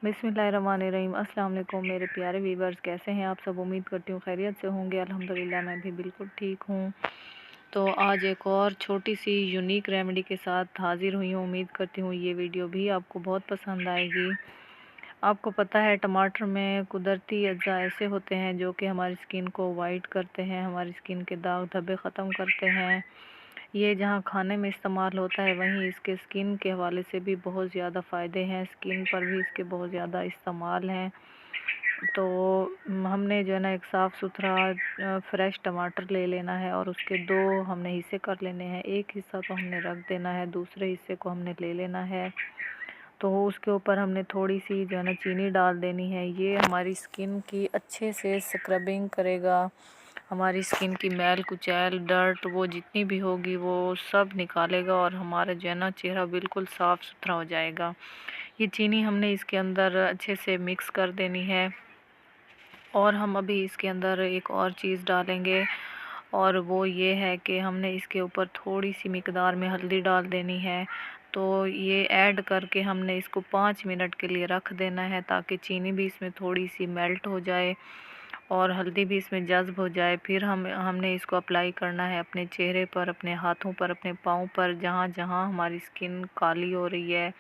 बिस्मिल्लाहिर्रहमानिर्रहीम। अस्सलाम वालेकुम मेरे प्यारे व्यूवर्स, कैसे हैं आप सब? उम्मीद करती हूँ खैरियत से होंगे। अल्हम्दुलिल्लाह मैं भी बिल्कुल ठीक हूँ। तो आज एक और छोटी सी यूनिक रेमेडी के साथ हाज़िर हुई हूँ। उम्मीद करती हूँ ये वीडियो भी आपको बहुत पसंद आएगी। आपको पता है टमाटर में कुदरती अज्जा ऐसे होते हैं जो कि हमारी स्किन को वाइट करते हैं, हमारी स्किन के दाग धब्बे ख़त्म करते हैं। ये जहाँ खाने में इस्तेमाल होता है वहीं इसके स्किन के हवाले से भी बहुत ज़्यादा फ़ायदे हैं, स्किन पर भी इसके बहुत ज़्यादा इस्तेमाल हैं। तो हमने जो है ना एक साफ़ सुथरा फ्रेश टमाटर ले लेना है और उसके दो हमने हिस्से कर लेने हैं। एक हिस्सा तो हमने रख देना है, दूसरे हिस्से को हमने ले लेना है। तो उसके ऊपर हमने थोड़ी सी जो है ना चीनी डाल देनी है। ये हमारी स्किन की अच्छे से स्क्रबिंग करेगा, हमारी स्किन की मैल कुचैल डर्ट वो जितनी भी होगी वो सब निकालेगा और हमारा जो है ना चेहरा बिल्कुल साफ़ सुथरा हो जाएगा। ये चीनी हमने इसके अंदर अच्छे से मिक्स कर देनी है और हम अभी इसके अंदर एक और चीज़ डालेंगे और वो ये है कि हमने इसके ऊपर थोड़ी सी मिकदार में हल्दी डाल देनी है। तो ये ऐड करके हमने इसको 5 मिनट के लिए रख देना है ताकि चीनी भी इसमें थोड़ी सी मेल्ट हो जाए और हल्दी भी इसमें जज़्ब हो जाए। फिर हमने इसको अप्लाई करना है अपने चेहरे पर, अपने हाथों पर, अपने पाँव पर, जहाँ जहाँ हमारी स्किन काली हो रही है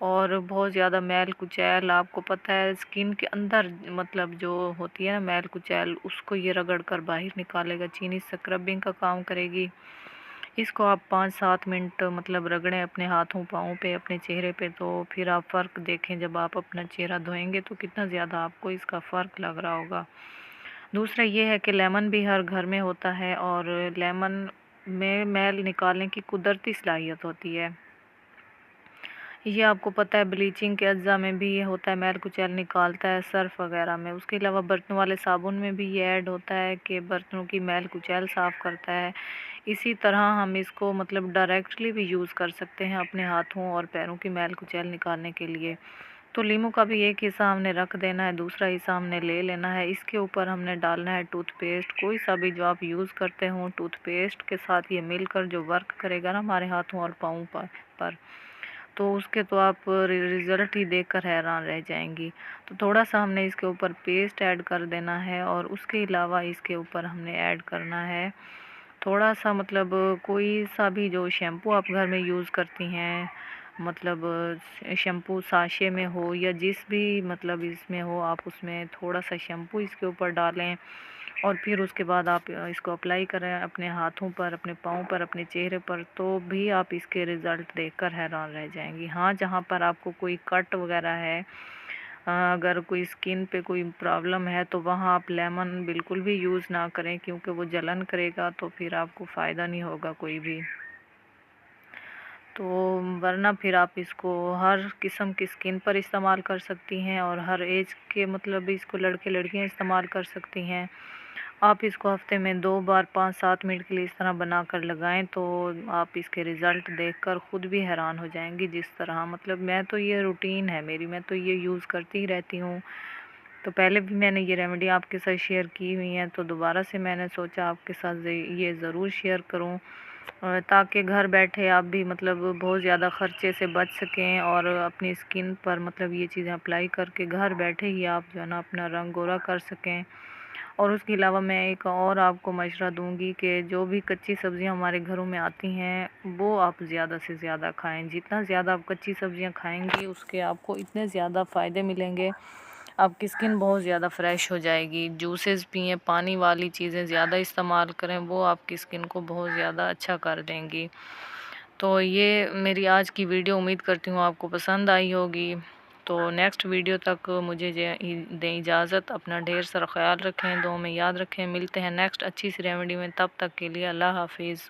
और बहुत ज़्यादा मैल कुचैल, आपको पता है स्किन के अंदर मतलब जो होती है ना मैल कुचैल, उसको ये रगड़ कर बाहर निकालेगा। चीनी स्क्रबिंग का काम करेगी। इसको आप 5-7 मिनट मतलब रगड़ें अपने हाथों पाँव पे, अपने चेहरे पे, तो फिर आप फ़र्क देखें। जब आप अपना चेहरा धोएंगे तो कितना ज़्यादा आपको इसका फ़र्क लग रहा होगा। दूसरा ये है कि लेमन भी हर घर में होता है और लेमन में मैल निकालने की कुदरती सलाहियत होती है। ये आपको पता है ब्लीचिंग के अज्जा में भी ये होता है, मैल कुचैल निकालता है सर्फ़ वगैरह में। उसके अलावा बर्तनों वाले साबुन में भी ये ऐड होता है कि बर्तनों की मैल कुचैल साफ़ करता है। इसी तरह हम इसको मतलब डायरेक्टली भी यूज़ कर सकते हैं अपने हाथों और पैरों की मैल कुचैल निकालने के लिए। तो लीमू का भी एक हिस्सा हमने रख देना है, दूसरा हिस्सा हमने ले लेना है। इसके ऊपर हमने डालना है टूथपेस्ट, कोई सा भी जो आप यूज़ करते हो। टूथपेस्ट के साथ ये मिलकर जो वर्क करेगा ना हमारे हाथों और पाँव पर तो उसके तो आप रिज़ल्ट ही देखकर हैरान रह जाएंगी। तो थोड़ा सा हमने इसके ऊपर पेस्ट ऐड कर देना है और उसके अलावा इसके ऊपर हमने ऐड करना है थोड़ा सा मतलब कोई सा भी जो शैम्पू आप घर में यूज़ करती हैं, मतलब शैम्पू साशे में हो या जिस भी मतलब इसमें हो, आप उसमें थोड़ा सा शैम्पू इसके ऊपर डालें और फिर उसके बाद आप इसको अप्लाई करें अपने हाथों पर, अपने पाँव पर, अपने चेहरे पर, तो भी आप इसके रिज़ल्ट देखकर हैरान रह जाएंगी। हाँ, जहाँ पर आपको कोई कट वगैरह है, अगर कोई स्किन पे कोई प्रॉब्लम है तो वहाँ आप लेमन बिल्कुल भी यूज़ ना करें क्योंकि वो जलन करेगा, तो फिर आपको फ़ायदा नहीं होगा कोई भी। तो वरना फिर आप इसको हर किस्म की स्किन पर इस्तेमाल कर सकती हैं और हर एज के मतलब इसको लड़के लड़कियां इस्तेमाल कर सकती हैं। आप इसको हफ्ते में 2 बार 5-7 मिनट के लिए इस तरह बनाकर लगाएं तो आप इसके रिज़ल्ट देखकर ख़ुद भी हैरान हो जाएंगी। जिस तरह मतलब मैं तो ये रूटीन है मेरी, मैं तो ये यूज़ करती ही रहती हूँ। तो पहले भी मैंने ये रेमेडी आपके साथ शेयर की हुई है, तो दोबारा से मैंने सोचा आपके साथ ये ज़रूर शेयर करूँ ताकि घर बैठे आप भी मतलब बहुत ज़्यादा ख़र्चे से बच सकें और अपनी स्किन पर मतलब ये चीज़ें अप्लाई करके घर बैठे ही आप जो है ना अपना रंग गोरा कर सकें। और उसके अलावा मैं एक और आपको मशवरा दूंगी कि जो भी कच्ची सब्ज़ियां हमारे घरों में आती हैं वो आप ज़्यादा से ज़्यादा खाएं। जितना ज़्यादा आप कच्ची सब्ज़ियां खाएंगी उसके आपको इतने ज़्यादा फ़ायदे मिलेंगे, आपकी स्किन बहुत ज़्यादा फ्रेश हो जाएगी। जूसेस पिएं, पानी वाली चीज़ें ज़्यादा इस्तेमाल करें, वो आपकी स्किन को बहुत ज़्यादा अच्छा कर देंगी। तो ये मेरी आज की वीडियो, उम्मीद करती हूँ आपको पसंद आई होगी। तो नेक्स्ट वीडियो तक मुझे दें इजाज़त। अपना ढेर सारा ख्याल रखें, दुआ में याद रखें। मिलते हैं नेक्स्ट अच्छी सी रेमेडी में, तब तक के लिए अल्लाह हाफिज़।